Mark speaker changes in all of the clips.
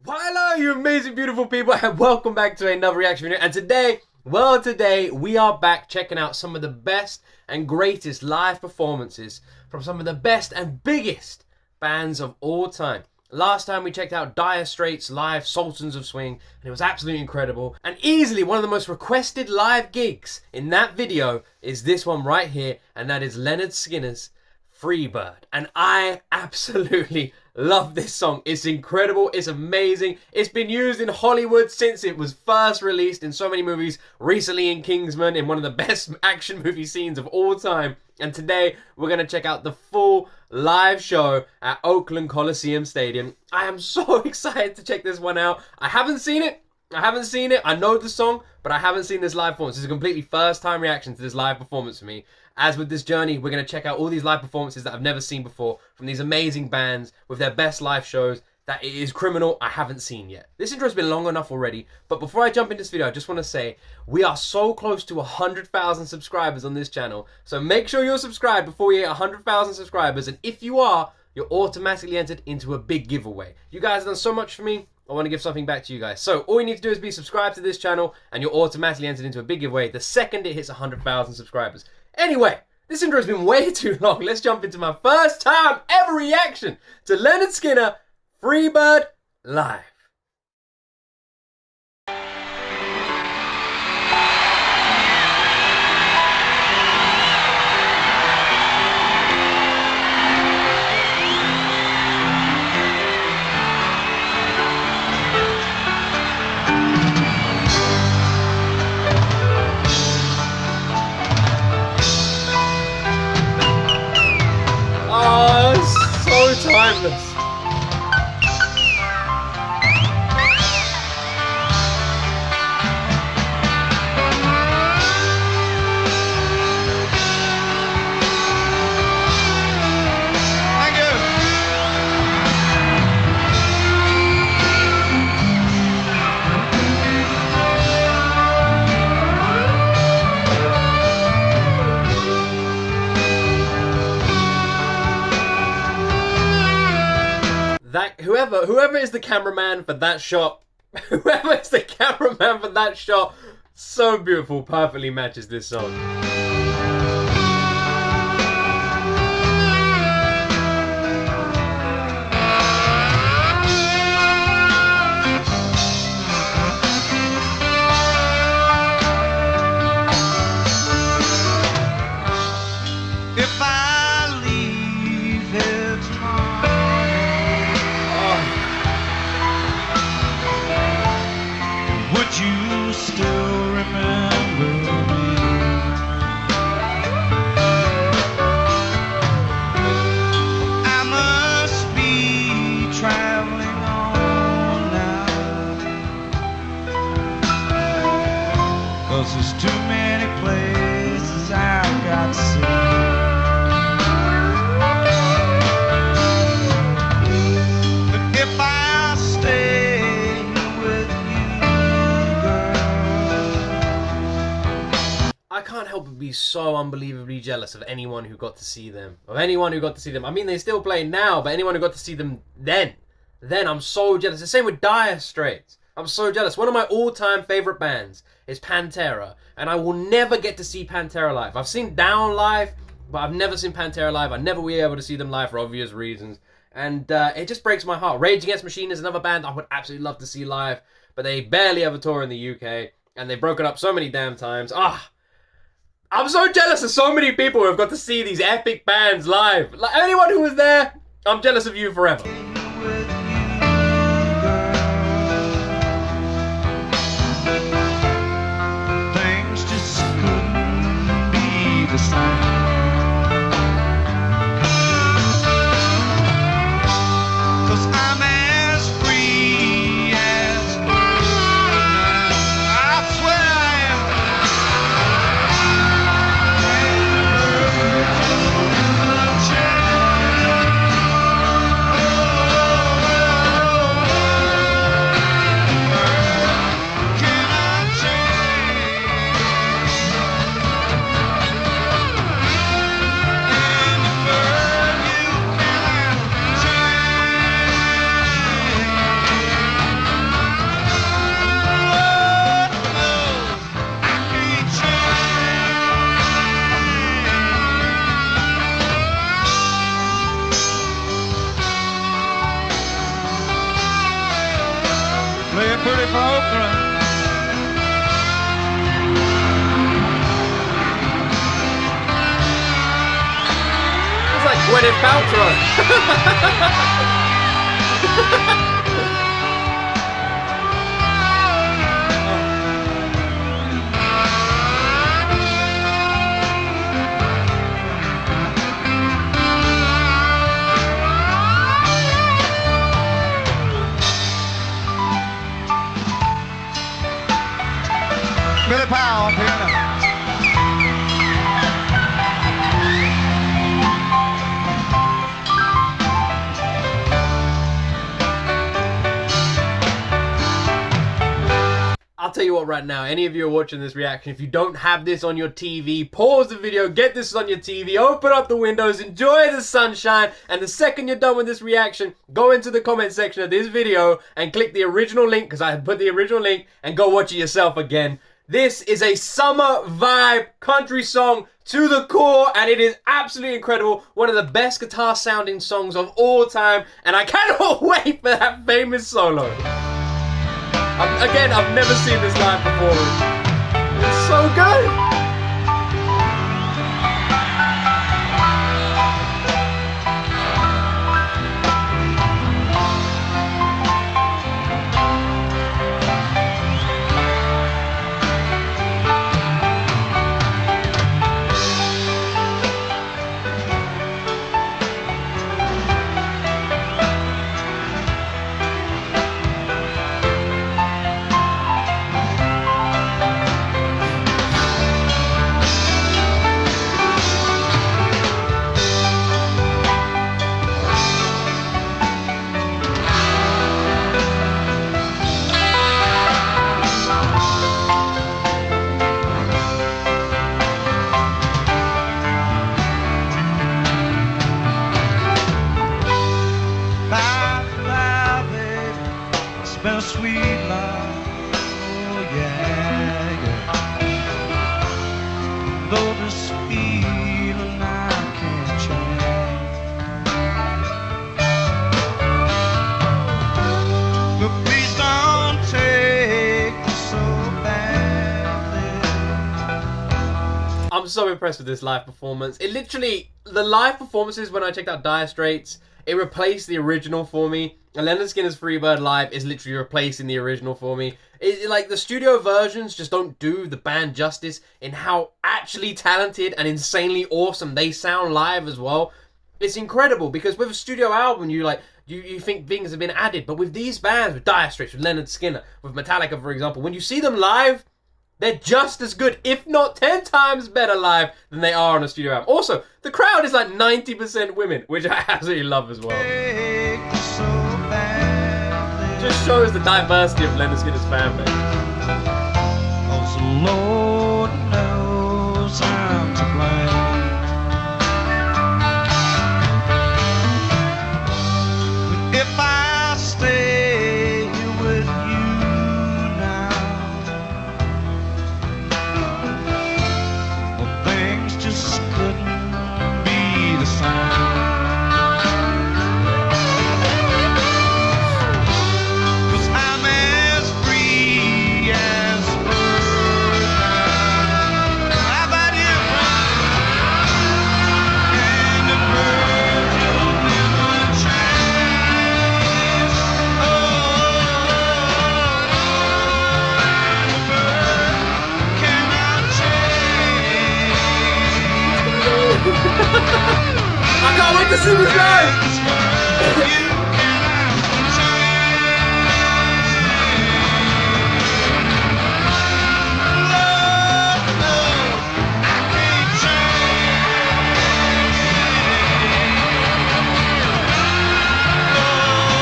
Speaker 1: Well, hello, you amazing, beautiful people, and welcome back to another reaction video. And today we are back checking out some of the best and greatest live performances from some of the best and biggest bands of all time. Last time we checked out Dire Straits live Sultans of Swing, and it was absolutely incredible. And easily one of the most requested live gigs in that video is this one right here, and that is Lynyrd Skynyrd's Free Bird. And I absolutely love this song. It's incredible. It's amazing. It's been used in Hollywood since it was first released in so many movies. Recently in Kingsman, in one of the best action movie scenes of all time. And today we're going to check out the full live show at Oakland Coliseum Stadium. I am so excited to check this one out. I haven't seen it. I know the song, but I haven't seen this live performance. This is a completely first time reaction to this live performance for me. As with this journey, we're going to check out all these live performances that I've never seen before from these amazing bands with their best live shows that it is criminal I haven't seen yet. This intro's been long enough already, but before I jump into this video, I just want to say we are so close to 100,000 subscribers on this channel, so make sure you're subscribed before we hit 100,000 subscribers, and if you are, you're automatically entered into a big giveaway. You guys have done so much for me. I want to give something back to you guys. So all you need to do is be subscribed to this channel and you're automatically entered into a big giveaway the second it hits 100,000 subscribers. Anyway, this intro has been way too long. Let's jump into my first time ever reaction to Lynyrd Skynyrd Free Bird live. So timeless.
Speaker 2: Thank you.
Speaker 1: That whoever is the cameraman for that shot, so beautiful, perfectly matches this song.
Speaker 2: If I leave here tomorrow, would you still remember me? I must be traveling on now, 'cause there's too many places I've got to see.
Speaker 1: I can't help but be so unbelievably jealous of anyone who got to see them. I mean, they still play now, but anyone who got to see them then, I'm so jealous. The same with Dire Straits. I'm so jealous. One of my all-time favorite bands is Pantera, and I will never get to see Pantera live. I've seen Down live, but I've never seen Pantera live. I never will be able to see them live for obvious reasons, and it just breaks my heart. Rage Against the Machine is another band I would absolutely love to see live, but they barely ever tour in the UK, and they've broken up so many damn times. I'm so jealous of so many people who have got to see these epic bands live. Like anyone who was there, I'm jealous of you forever.
Speaker 2: Things just couldn't be the same. 'Cause I'm as free as a bird. I swear I am. Play it pretty for Oakland.
Speaker 1: It's like Gwyneth Paltrow.
Speaker 2: Billy Powell on piano.
Speaker 1: I'll tell you what right now, any of you are watching this reaction, if you don't have this on your TV, pause the video, get this on your TV, open up the windows, enjoy the sunshine, and the second you're done with this reaction, go into the comment section of this video and click the original link, because I put the original link, and go watch it yourself again. This is a summer vibe country song to the core, and it is absolutely incredible. One of the best guitar sounding songs of all time, and I cannot wait for that famous solo. I've never seen this live performance. It's so good.
Speaker 2: Been a sweet life, oh yeah, yeah. Though this feeling I can't change, but please don't take this so badly.
Speaker 1: I'm so impressed with this live performance. It literally, the live performances when I checked out Dire Straits, it replaced the original for me. And Lynyrd Skynyrd's Free Bird live is literally replacing the original for me. Like, the studio versions just don't do the band justice in how actually talented and insanely awesome they sound live as well. It's incredible, because with a studio album, you think things have been added. But with these bands, with Dire Straits, with Lynyrd Skynyrd, with Metallica, for example, when you see them live, they're just as good, if not 10 times better live than they are on a studio album. Also, the crowd is like 90% women, which I absolutely love as well. Just shows the diversity of Lynyrd Skynyrd's fan base.
Speaker 2: Also, Lord knows I'm to blame. But if I stay here with you now, well, things just couldn't be the same.
Speaker 1: I can't wait to see this live!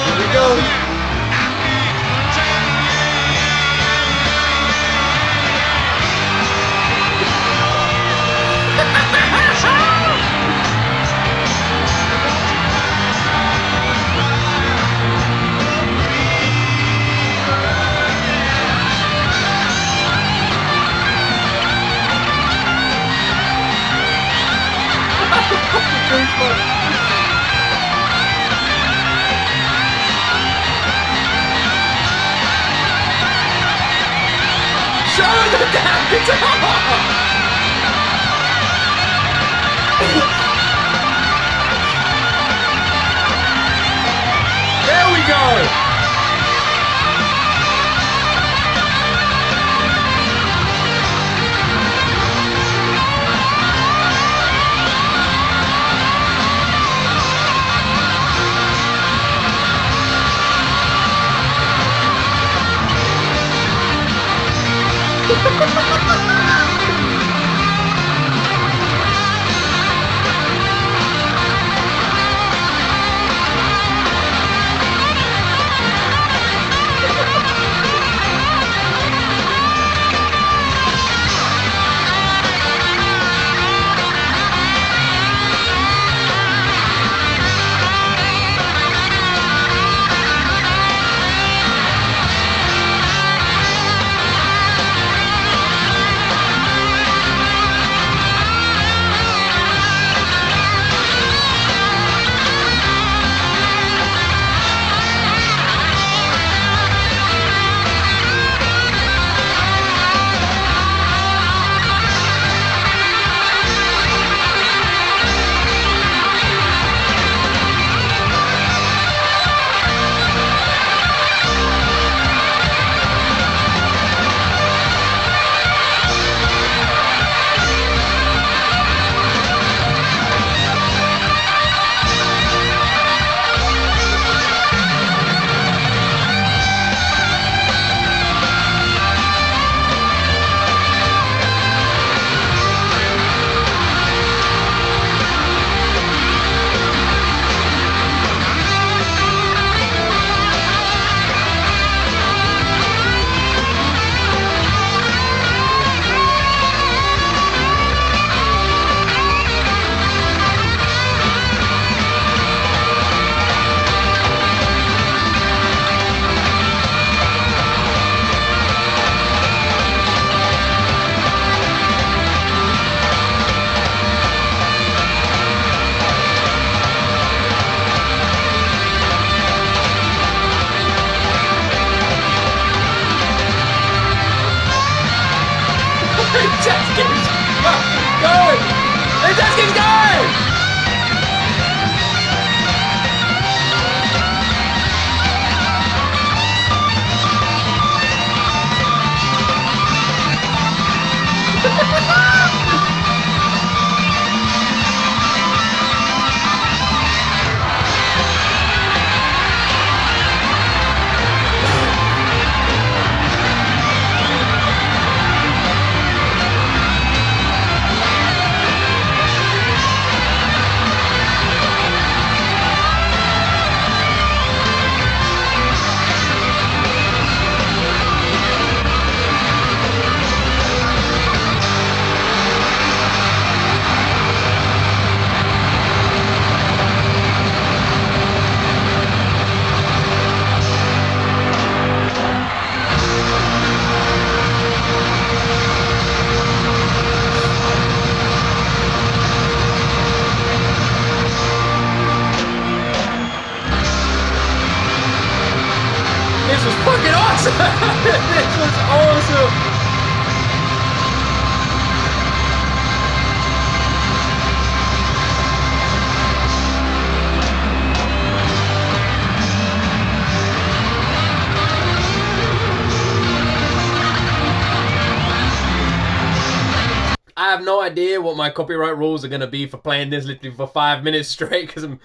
Speaker 1: Here we go. damn guitar! There we go! It just keeps fucking going! It just keeps going! This was fucking awesome! This was awesome! I have no idea what my copyright rules are going to be for playing this literally for 5 minutes straight, because I'm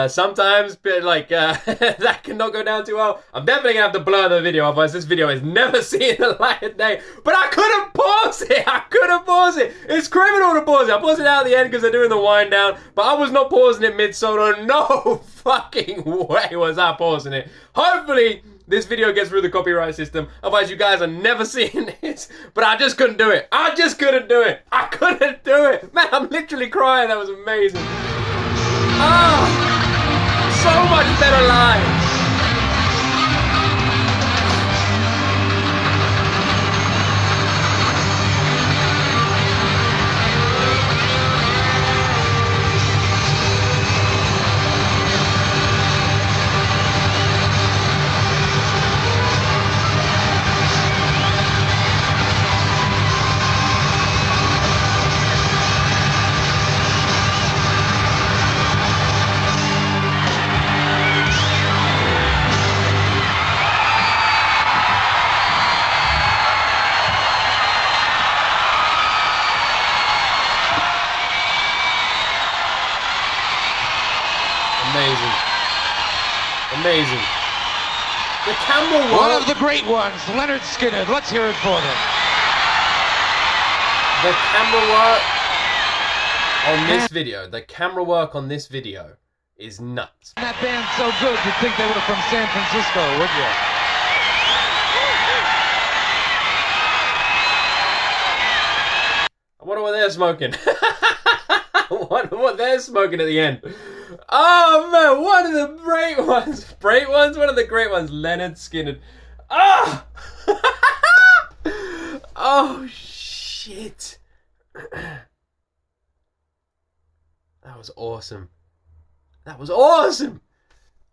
Speaker 1: sometimes like that cannot go down too well. I'm definitely going to have to blur the video, otherwise this video is never seeing the light of day. But I couldn't pause it! I couldn't pause it! It's criminal to pause it! I paused it out at the end because they're doing the wind down, but I was not pausing it mid-solo. No fucking way was I pausing it. Hopefully this video gets through the copyright system, otherwise you guys are never seeing this. But I just couldn't do it. I just couldn't do it. I couldn't do it. Man, I'm literally crying. That was amazing. Ah, so much better live. amazing. The camera work.
Speaker 2: One of the great ones, Lynyrd Skynyrd. Let's hear it for them.
Speaker 1: The camera work on this video. The camera work on this video is nuts.
Speaker 2: That band's so good, you'd think they were from San Francisco, would you?
Speaker 1: I wonder what they're smoking. I wonder what they're smoking at the end. Oh man, one of the great ones. Great ones? One of the great ones. Lynyrd Skynyrd. Ah! Oh shit. That was awesome. That was awesome.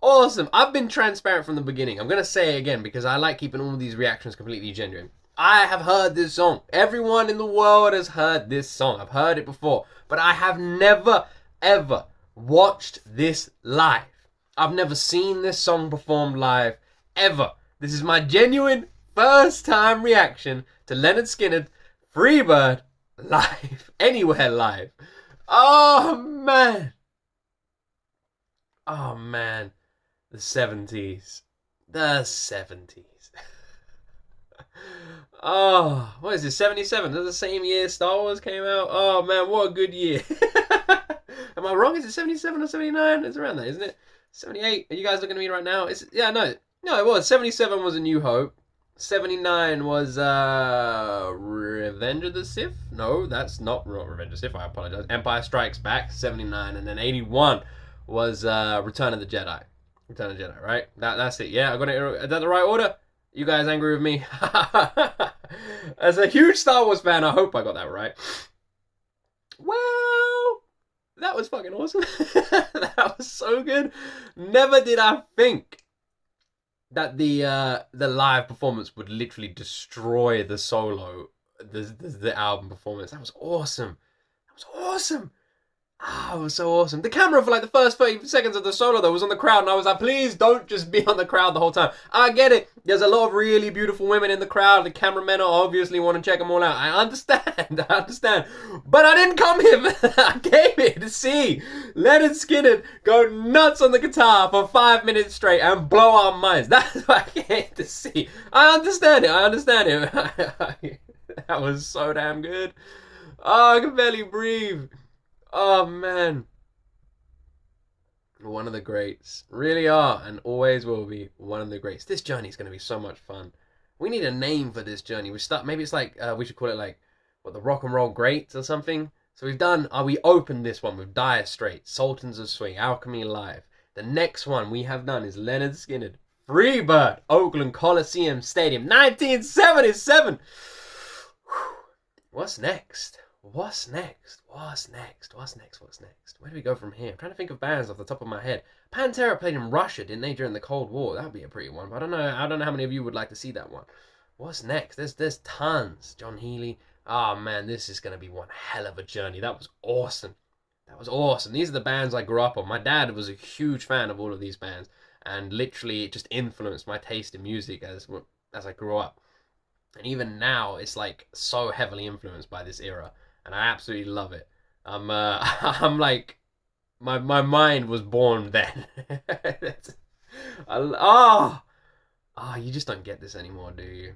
Speaker 1: Awesome. I've been transparent from the beginning. I'm going to say it again because I like keeping all of these reactions completely genuine. I have heard this song. Everyone in the world has heard this song. I've heard it before. But I have never, ever watched this live. I've never seen this song performed live, ever. This is my genuine first time reaction to Lynyrd Skynyrd Free Bird live. Anywhere live. Oh, man. Oh, man. The 70s. The 70s. Oh, what is this, 77? Is that the same year Star Wars came out? Oh, man, what a good year. Am I wrong? Is it 77 or 79? It's around there, isn't it? 78? Are you guys looking at me right now? Yeah, no. No, it was. 77 was A New Hope. 79 was Revenge of the Sith? No, that's not Revenge of the Sith. I apologize. Empire Strikes Back, 79. And then 81 was Return of the Jedi. Return of the Jedi, right? That's it. Yeah, I got it. Is that the right order? You guys angry with me? As a huge Star Wars fan, I hope I got that right. Well, that was fucking awesome. That was so good. Never did I think that the live performance would literally destroy the solo, the album performance. That was awesome. That was awesome. Ah, it was so awesome. The camera for like the first 30 seconds of the solo though was on the crowd, and I was like, please don't just be on the crowd the whole time. I get it. There's a lot of really beautiful women in the crowd. The cameramen obviously want to check them all out. I understand. I understand. But I didn't come here. I came here to see Lynyrd Skynyrd go nuts on the guitar for 5 minutes straight and blow our minds. That's what I came to see. I understand it. I understand it. That was so damn good. Oh, I can barely breathe. Oh, man. One of the greats. Really are and always will be one of the greats. This journey is going to be so much fun. We need a name for this journey. Maybe it's like, we should call it like, what, the Rock and Roll Greats or something? So we opened this one with Dire Straits, Sultans of Swing, Alchemy Live. The next one we have done is Lynyrd Skynyrd Free Bird, Oakland Coliseum Stadium, 1977. What's next? What's next? What's next? What's next? What's next? Where do we go from here? I'm trying to think of bands off the top of my head. Pantera played in Russia, didn't they, during the Cold War? That would be a pretty one. But I don't know how many of you would like to see that one. What's next? There's tons. John Healy. Oh man, this is gonna be one hell of a journey. That was awesome. That was awesome. These are the bands I grew up on. My dad was a huge fan of all of these bands, and literally it just influenced my taste in music as I grew up. And even now, it's like so heavily influenced by this era. And I absolutely love it. I'm like, my mind was born then. You just don't get this anymore, do you?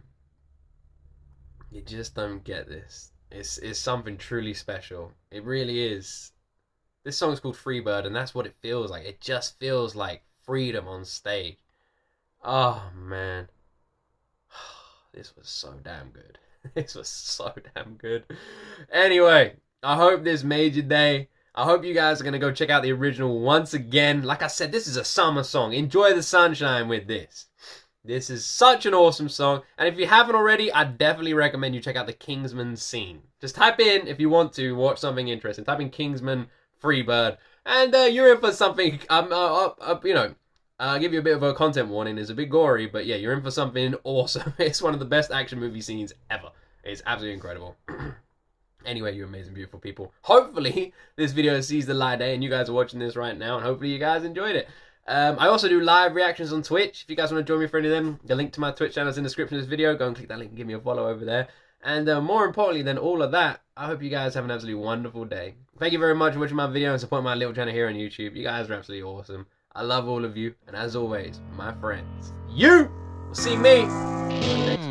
Speaker 1: You just don't get this. It's something truly special. It really is. This song's called Freebird, and that's what it feels like. It just feels like freedom on stage. Oh, man. This was so damn good. This was so damn good. Anyway, I hope this made your day. I hope you guys are going to go check out the original once again. Like I said, this is a summer song. Enjoy the sunshine with this. This is such an awesome song. And if you haven't already, I definitely recommend you check out the Kingsman scene. Just type in, if you want to watch something interesting, type in Kingsman Freebird. And you're in for something, I'll give you a bit of a content warning. It's a bit gory, but yeah, you're in for something awesome. It's one of the best action movie scenes ever. It's absolutely incredible. Anyway, you amazing, beautiful people. Hopefully, this video sees the light day and you guys are watching this right now, and hopefully you guys enjoyed it. I also do live reactions on Twitch. If you guys want to join me for any of them, the link to my Twitch channel is in the description of this video. Go and click that link and give me a follow over there. And more importantly than all of that, I hope you guys have an absolutely wonderful day. Thank you very much for watching my video and supporting my little channel here on YouTube. You guys are absolutely awesome. I love all of you. And as always, my friends, you will see me on the next